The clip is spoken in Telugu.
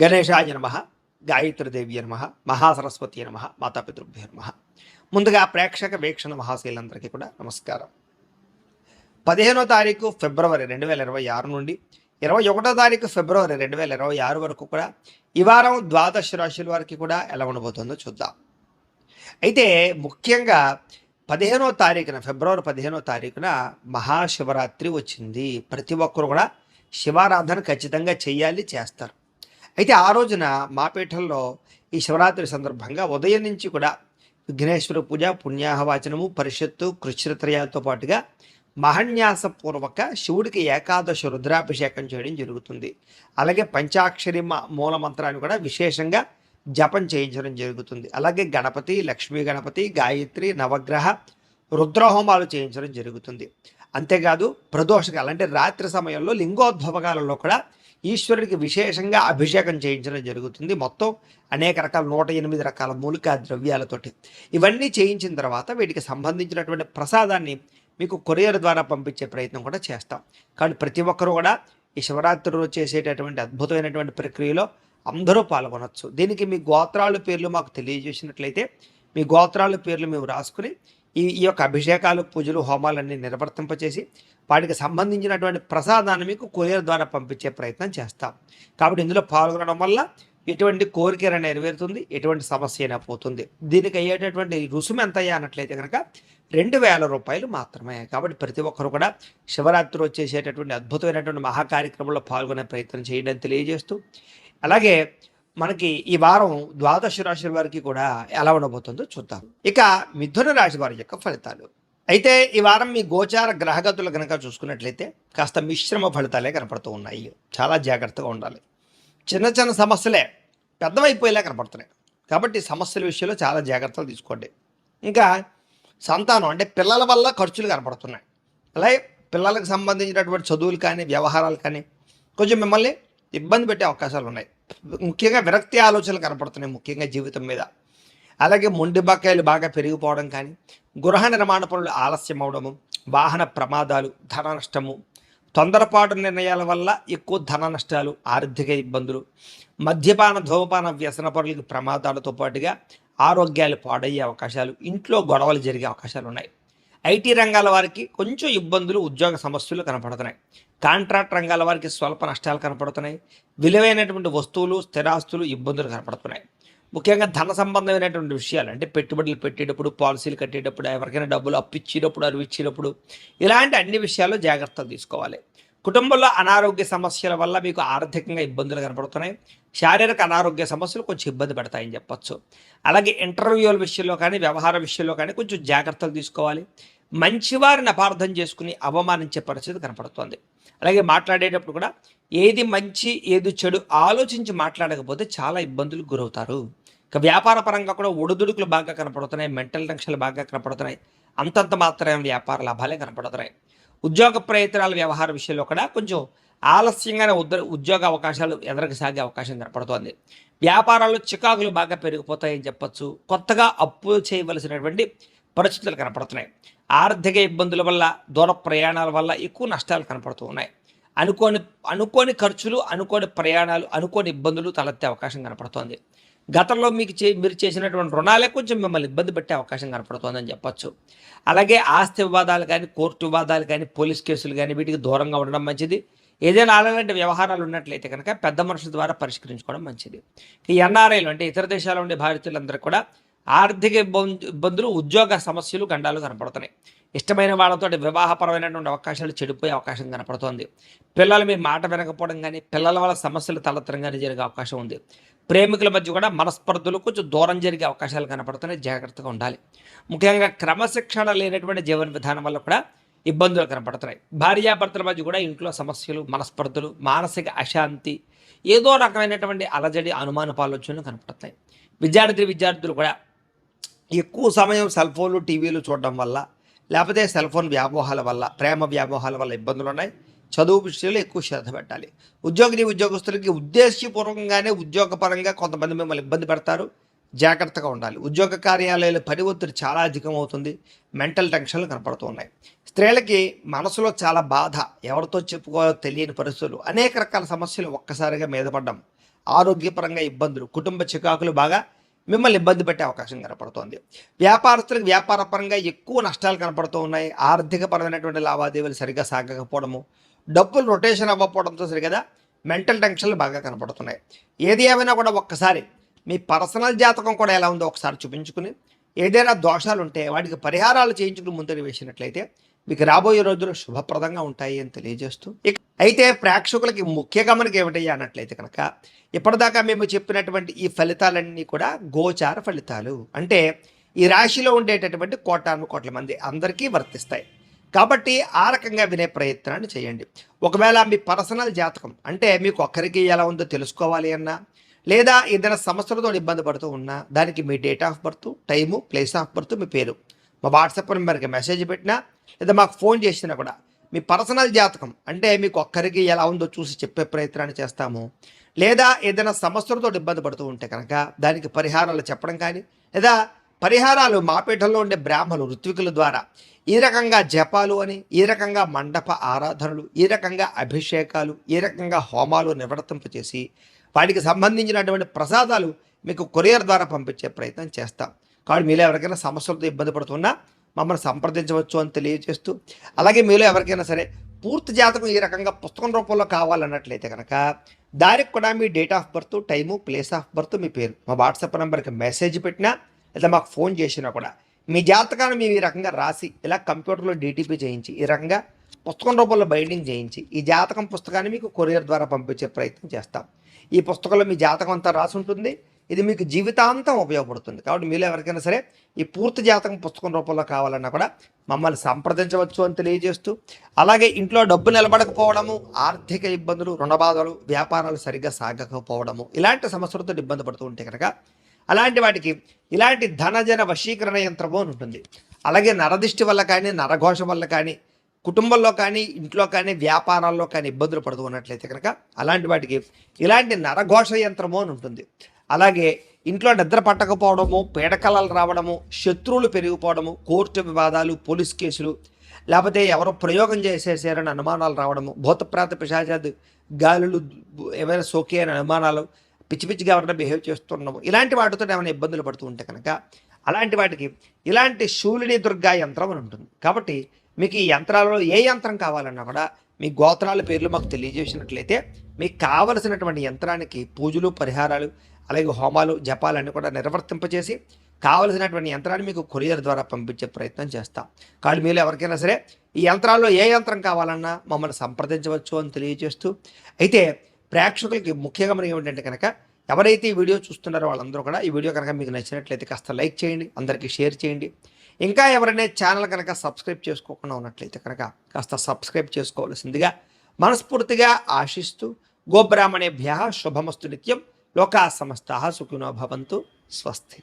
గణేశాయ నమ, గాయత్రీదేవి నమ, మహాసరస్వతి నమ, మాతాపితృభ్యో నమ. ముందుగా ప్రేక్షక వీక్షణ మహాశీలందరికీ కూడా నమస్కారం. 15వ తారీఖు ఫిబ్రవరి 2026 నుండి 21వ తారీఖు ఫిబ్రవరి 2026 వరకు కూడా ఈ వారం ద్వాదశ రాశుల వారికి కూడా ఎలా ఉండబోతుందో చూద్దాం. అయితే ముఖ్యంగా 15వ తారీఖున ఫిబ్రవరి 15వ తారీఖున మహాశివరాత్రి వచ్చింది. ప్రతి ఒక్కరు కూడా శివారాధన ఖచ్చితంగా చేయాలి, చేస్తారు. అయితే ఆ రోజున మా పీఠంలో ఈ శివరాత్రి సందర్భంగా ఉదయం నుంచి కూడా విఘ్నేశ్వర పూజ, పుణ్యాహవాచనము, పరిషత్తు, కృష్ణత్రయాలతో పాటుగా మహన్యాసపూర్వక శివుడికి ఏకాదశి రుద్రాభిషేకం చేయడం జరుగుతుంది. అలాగే పంచాక్షరి మూల మంత్రాన్ని కూడా విశేషంగా జపం చేయించడం జరుగుతుంది. అలాగే గణపతి, లక్ష్మీ గణపతి, గాయత్రి, నవగ్రహ రుద్రహోమాలు చేయించడం జరుగుతుంది. అంతేకాదు ప్రదోషకాలు అంటే రాత్రి సమయంలో లింగోద్భవకాలలో కూడా ఈశ్వరుడికి విశేషంగా అభిషేకం చేయించడం జరుగుతుంది. మొత్తం అనేక రకాల 108 రకాల మూలికా ద్రవ్యాలతోటి ఇవన్నీ చేయించిన తర్వాత వీటికి సంబంధించినటువంటి ప్రసాదాన్ని మీకు కొరియర్ ద్వారా పంపించే ప్రయత్నం కూడా చేస్తాం. కాబట్టి ప్రతి ఒక్కరూ కూడా ఈ శివరాత్రి రోజు చేసేటటువంటి అద్భుతమైనటువంటి ప్రక్రియలో అందరూ పాల్గొనవచ్చు. దీనికి మీ గోత్రాల పేర్లు మాకు తెలియజేసినట్లయితే మీ గోత్రాల పేర్లు మేము రాసుకుని ఈ యొక్క అభిషేకాలు, పూజలు, హోమాలన్నీ నిర్వర్తింపచేసి వాటికి సంబంధించినటువంటి ప్రసాదాన్ని మీకు కొరియర్ ద్వారా పంపించే ప్రయత్నం చేస్తాం. కాబట్టి ఇందులో పాల్గొనడం వల్ల ఎటువంటి కోరికైనా నెరవేరుతుంది, ఎటువంటి సమస్య అయినా పోతుంది. దీనికి అయ్యేటటువంటి రుసుము ఎంత అయ్యా అన్నట్లయితే కనుక 2000 రూపాయలు మాత్రమే. కాబట్టి ప్రతి ఒక్కరు కూడా శివరాత్రి వచ్చేసేటటువంటి అద్భుతమైనటువంటి మహాకార్యక్రమంలో పాల్గొనే ప్రయత్నం చేయడం తెలియజేస్తూ, అలాగే మనకి ఈ వారం ద్వాదశ రాశుల వారికి కూడా ఎలా ఉండబోతుందో చూద్దాం. ఇక మిథున రాశి వారి యొక్క ఫలితాలు. అయితే ఈ వారం మీ గోచార గ్రహగతులు కనుక చూసుకున్నట్లయితే కాస్త మిశ్రమ ఫలితాలే కనపడుతూ ఉన్నాయి. చాలా జాగ్రత్తగా ఉండాలి. చిన్న చిన్న సమస్యలే పెద్దవైపోయేలా కనపడుతున్నాయి. కాబట్టి సమస్యల విషయంలో చాలా జాగ్రత్తలు తీసుకోండి. ఇంకా సంతానం అంటే పిల్లల వల్ల ఖర్చులు కనపడుతున్నాయి. అలాగే పిల్లలకు సంబంధించినటువంటి చదువులు కానీ, వ్యవహారాలు కానీ కొంచెం మిమ్మల్ని ఇబ్బంది పెట్టే అవకాశాలు ఉన్నాయి. ముఖ్యంగా విరక్తి ఆలోచనలు కనపడుతున్నాయి, ముఖ్యంగా జీవితం మీద. అలాగే మొండి బకాయిలు బాగా పెరిగిపోవడం కానీ, గృహ నిర్మాణ పనులు ఆలస్యం అవడము, వాహన ప్రమాదాలు, ధన నష్టము, తొందరపాటు నిర్ణయాల వల్ల ఎక్కువ ధన నష్టాలు, ఆర్థిక ఇబ్బందులు, మద్యపాన, ధూమపాన, వ్యసన పనులకి ప్రమాదాలతో పాటుగా ఆరోగ్యాలు పాడయ్యే అవకాశాలు, ఇంట్లో గొడవలు జరిగే అవకాశాలు ఉన్నాయి. ఐటీ రంగాల వారికి కొంచెం ఇబ్బందులు, ఉద్యోగ సమస్యలు కనపడుతున్నాయి. కాంట్రాక్ట్ రంగాల వారికి స్వల్ప నష్టాలు కనపడుతున్నాయి. విలువైనటువంటి వస్తువులు, స్థిరాస్తులు ఇబ్బందులు కనపడుతున్నాయి. ముఖ్యంగా ధన సంబంధమైనటువంటి విషయాలు అంటే పెట్టుబడులు పెట్టేటప్పుడు, పాలసీలు కట్టేటప్పుడు, ఎవరికైనా డబ్బులు అప్పిచ్చేటప్పుడు, అరువు ఇచ్చేటప్పుడు ఇలాంటి అన్ని విషయాల్లో జాగ్రత్తలు తీసుకోవాలి. కుటుంబంలో అనారోగ్య సమస్యల వల్ల మీకు ఆర్థికంగా ఇబ్బందులు కనపడుతున్నాయి. శారీరక అనారోగ్య సమస్యలు కొంచెం ఇబ్బంది పెడతాయని చెప్పచ్చు. అలాగే ఇంటర్వ్యూల విషయంలో కానీ, వ్యవహార విషయంలో కానీ కొంచెం జాగ్రత్తలు తీసుకోవాలి. మంచివారిని అపార్థం చేసుకుని అవమానించే పరిస్థితి కనపడుతుంది. అలాగే మాట్లాడేటప్పుడు కూడా ఏది మంచి ఏది చెడు ఆలోచించి మాట్లాడకపోతే చాలా ఇబ్బందులకు గురవుతారు. ఇక వ్యాపార పరంగా కూడా ఒడిదుడుకులు బాగా కనపడుతున్నాయి, మెంటల్ టెన్షన్లు బాగా కనపడుతున్నాయి. అంతంత మాత్రమే వ్యాపార లాభాలే కనపడుతున్నాయి. ఉద్యోగ ప్రయత్నాల వ్యవహార విషయంలో కూడా కొంచెం ఆలస్యంగానే ఉద్యోగ అవకాశాలు ఎదురుకు సాగే అవకాశం కనపడుతోంది. వ్యాపారాల్లో చికాకులు బాగా పెరిగిపోతాయని చెప్పచ్చు. కొత్తగా అప్పు చేయవలసినటువంటి పరిస్థితులు కనపడుతున్నాయి. ఆర్థిక ఇబ్బందుల వల్ల, దూర ప్రయాణాల వల్ల ఎక్కువ నష్టాలు కనపడుతూ ఉన్నాయి. అనుకోని ఖర్చులు, అనుకోని ప్రయాణాలు, అనుకోని ఇబ్బందులు తలెత్తే అవకాశం కనపడుతోంది. గతంలో మీరు చేసినటువంటి రుణాలే కొంచెం మిమ్మల్ని ఇబ్బంది పెట్టే అవకాశం కనపడుతోందని చెప్పచ్చు. అలాగే ఆస్తి వివాదాలు కానీ, కోర్టు వివాదాలు కానీ, పోలీస్ కేసులు కానీ వీటికి దూరంగా ఉండడం మంచిది. ఏదైనా అలాంటి వ్యవహారాలు ఉన్నట్లయితే కనుక పెద్ద మనుషుల ద్వారా పరిష్కరించుకోవడం మంచిది. ఈ ఎన్ఆర్ఐలు అంటే ఇతర దేశాల్లో ఉండే భారతీయులందరూ కూడా ఆర్థిక ఇబ్బందులు, ఉద్యోగ సమస్యలు, గండాలు కనపడుతున్నాయి. ఇష్టమైన వాళ్ళతో వివాహపరమైనటువంటి అవకాశాలు చెడిపోయే అవకాశం కనపడుతోంది. పిల్లలు మీ మాట వినకపోవడం కానీ, పిల్లల వల్ల సమస్యలు తలెత్తడం కానీ జరిగే అవకాశం ఉంది. ప్రేమికుల మధ్య కూడా మనస్పర్ధలు కొంచెం దూరం జరిగే అవకాశాలు కనపడుతున్నాయి. జాగ్రత్తగా ఉండాలి. ముఖ్యంగా క్రమశిక్షణ లేనటువంటి జీవన విధానం వల్ల కూడా ఇబ్బందులు కనపడుతున్నాయి. భార్యాభర్తల మధ్య కూడా ఇంట్లో సమస్యలు, మనస్పర్ధలు, మానసిక అశాంతి, ఏదో రకమైనటువంటి అలజడి, అనుమానపాలోచనలు కనపడుతున్నాయి. విద్యార్థులు కూడా ఎక్కువ సమయం సెల్ ఫోన్లు, టీవీలు చూడడం వల్ల, లేకపోతే సెల్ ఫోన్ వ్యామోహాల వల్ల, ప్రేమ వ్యామోహాల వల్ల ఇబ్బందులు ఉన్నాయి. చదువు విషయంలో ఎక్కువ శ్రద్ధ పెట్టాలి. ఉద్యోగస్తులకి ఉద్దేశపూర్వకంగానే ఉద్యోగపరంగా కొంతమంది మిమ్మల్ని ఇబ్బంది పెడతారు. జాగ్రత్తగా ఉండాలి. ఉద్యోగ కార్యాలయాల పని ఒత్తిడి చాలా అధికమవుతుంది. మెంటల్ టెన్షన్లు కనపడుతూ ఉన్నాయి. స్త్రీలకి మనసులో చాలా బాధ, ఎవరితో చెప్పుకోవాలో తెలియని పరిస్థితులు, అనేక రకాల సమస్యలు ఒక్కసారిగా మీద పడ్డం, ఆరోగ్యపరంగా ఇబ్బందులు, కుటుంబ చికాకులు బాగా మిమ్మల్ని ఇబ్బంది పెట్టే అవకాశం కనపడుతోంది. వ్యాపారస్తులకు వ్యాపారపరంగా ఎక్కువ నష్టాలు కనపడుతూ ఉన్నాయి. ఆర్థికపరమైనటువంటి లావాదేవీలు సరిగ్గా సాగకపోవడము, డబ్బులు రొటేషన్ అవ్వకపోవడంతో సరిగదా మెంటల్ టెన్షన్లు బాగా కనపడుతున్నాయి. ఏది ఏమైనా కూడా ఒక్కసారి మీ పర్సనల్ జాతకం కూడా ఎలా ఉందో ఒకసారి చూపించుకుని, ఏదైనా దోషాలు ఉంటే వాటికి పరిహారాలు చేయించుకుని ముందుకు వేసినట్లయితే మీకు రాబోయే రోజులు శుభప్రదంగా ఉంటాయి అని తెలియజేస్తూ, అయితే ప్రేక్షకులకి ముఖ్య గమనిక ఏమిటయ్యా అన్నట్లయితే కనుక, ఇప్పటిదాకా మేము చెప్పినటువంటి ఈ ఫలితాలన్నీ కూడా గోచార ఫలితాలు. అంటే ఈ రాశిలో ఉండేటటువంటి కోటాను కోట్ల మంది అందరికీ వర్తిస్తాయి. కాబట్టి ఆ రకంగా వినే ప్రయత్నాన్ని చేయండి. ఒకవేళ మీ పర్సనల్ జాతకం అంటే మీకు ఒక్కరికి ఎలా ఉందో తెలుసుకోవాలి అన్నా, లేదా ఏదైనా సమస్యలతో ఇబ్బంది పడుతూ ఉన్నా, దానికి మీ date of birth, time, place of birth, మీ పేరు మా వాట్సాప్ నెంబర్కి మెసేజ్ పెట్టినా, లేదా మాకు ఫోన్ చేసినా కూడా మీ పర్సనల్ జాతకం అంటే మీకు ఒక్కరికి ఎలా ఉందో చూసి చెప్పే ప్రయత్నాన్ని చేస్తాము. లేదా ఏదైనా సమస్యలతో ఇబ్బంది పడుతూ ఉంటే కనుక దానికి పరిహారాలు చెప్పడం కానీ, లేదా పరిహారాలు మాపేటల్లో ఉండే బ్రాహ్మణులు ఋత్వికుల ద్వారా ఈ రకంగా జపాలు అని, ఈ రకంగా మండప ఆరాధనలు, ఈ రకంగా అభిషేకాలు, ఈ రకంగా హోమాలు నిర్వర్తింపచేసి వాటికి సంబంధించినటువంటి ప్రసాదాలు మీకు కొరియర్ ద్వారా పంపించే ప్రయత్నం చేస్తాం. కాబట్టి మీలో ఎవరికైనా సమస్యలతో ఇబ్బంది పడుతున్నా మమ్మల్ని సంప్రదించవచ్చు అని తెలియజేస్తూ, అలాగే మీలో ఎవరికైనా సరే పూర్తి జాతకం ఈ రకంగా పుస్తకం రూపంలో కావాలన్నట్లయితే కనుక దానికి కూడా మీ date of birth, time, place of birth, మీ పేరు మా వాట్సాప్ నెంబర్కి మెసేజ్ పెట్టినా, లేదా మాకు ఫోన్ చేసినా కూడా మీ జాతకాన్ని మేము ఈ రకంగా రాసి ఇలా కంప్యూటర్లో డీటీపీ చేయించి ఈ రకంగా పుస్తకం రూపంలో బైండింగ్ చేయించి ఈ జాతకం పుస్తకాన్ని మీకు కొరియర్ ద్వారా పంపించే ప్రయత్నం చేస్తాం. ఈ పుస్తకంలో మీ జాతకం అంతా రాసి ఉంటుంది. ఇది మీకు జీవితాంతం ఉపయోగపడుతుంది. కాబట్టి మీలో ఎవరికైనా సరే ఈ పూర్తి జాతకం పుస్తకం రూపంలో కావాలన్నా కూడా మమ్మల్ని సంప్రదించవచ్చు అని తెలియజేస్తూ, అలాగే ఇంట్లో డబ్బు నిలబడకపోవడము, ఆర్థిక ఇబ్బందులు, రుణబాధలు, వ్యాపారాలు సరిగ్గా సాగకపోవడము, ఇలాంటి సమస్యలతో ఇబ్బంది పడుతూ ఉంటే కనుక అలాంటి వాటికి ఇలాంటి ధనజన వశీకరణ యంత్రము అని ఉంటుంది. అలాగే నరదిష్టి వల్ల కానీ, నరఘోష వల్ల కానీ, కుటుంబంలో కానీ, ఇంట్లో కానీ, వ్యాపారాల్లో కానీ ఇబ్బందులు పడుతూ ఉన్నట్లయితే కనుక అలాంటి వాటికి ఇలాంటి నరఘోష యంత్రము అని ఉంటుంది. అలాగే ఇంట్లో నిద్ర పట్టకపోవడము, పీడకలలు రావడము, శత్రువులు పెరిగిపోవడము, కోర్టు వివాదాలు, పోలీస్ కేసులు, లేకపోతే ఎవరో ప్రయోగం చేసేసారని అనుమానాలు రావడము, భూతప్రాత పిశాచాది గాలులు ఏమైనా సోకే అని అనుమానాలు, పిచ్చి పిచ్చిగా ఎవరైనా బిహేవ్ చేస్తున్నాము, ఇలాంటి వాటితో ఏమైనా ఇబ్బందులు పడుతూ ఉంటే కనుక అలాంటి వాటికి ఇలాంటి శూలిని దుర్గా యంత్రం అని ఉంటుంది. కాబట్టి మీకు ఈ యంత్రాలలో ఏ యంత్రం కావాలన్నా కూడా మీ గోత్రాల పేర్లు మాకు తెలియజేసినట్లయితే మీకు కావలసినటువంటి యంత్రానికి పూజలు, పరిహారాలు, అలాగే హోమాలు, జపాలన్నీ కూడా నిర్వర్తింపచేసి కావలసినటువంటి యంత్రాన్ని మీకు కొరియర్ ద్వారా పంపించే ప్రయత్నం చేస్తాం. కానీ మీరు ఎవరికైనా సరే ఈ యంత్రాల్లో ఏ యంత్రం కావాలన్నా మమ్మల్ని సంప్రదించవచ్చు అని తెలియజేస్తూ, అయితే ప్రేక్షకులకి ముఖ్యంగా మనం ఏమిటంటే కనుక ఎవరైతే ఈ వీడియో చూస్తున్నారో వాళ్ళందరూ కూడా ఈ వీడియో కనుక మీకు నచ్చినట్లయితే కాస్త లైక్ చేయండి, అందరికీ షేర్ చేయండి. ఇంకా ఎవరైనా ఛానల్ కనుక సబ్స్క్రైబ్ చేసుకోకుండా ఉన్నట్లయితే కనుక కాస్త సబ్స్క్రైబ్ చేసుకోవాల్సిందిగా మనస్ఫూర్తిగా ఆశిస్తూ, గోబ్రాహ్మణేభ్యః శుభమస్తు నిత్యం, లోకా సమస్తాః సుఖినో భవంతు, స్వస్తి.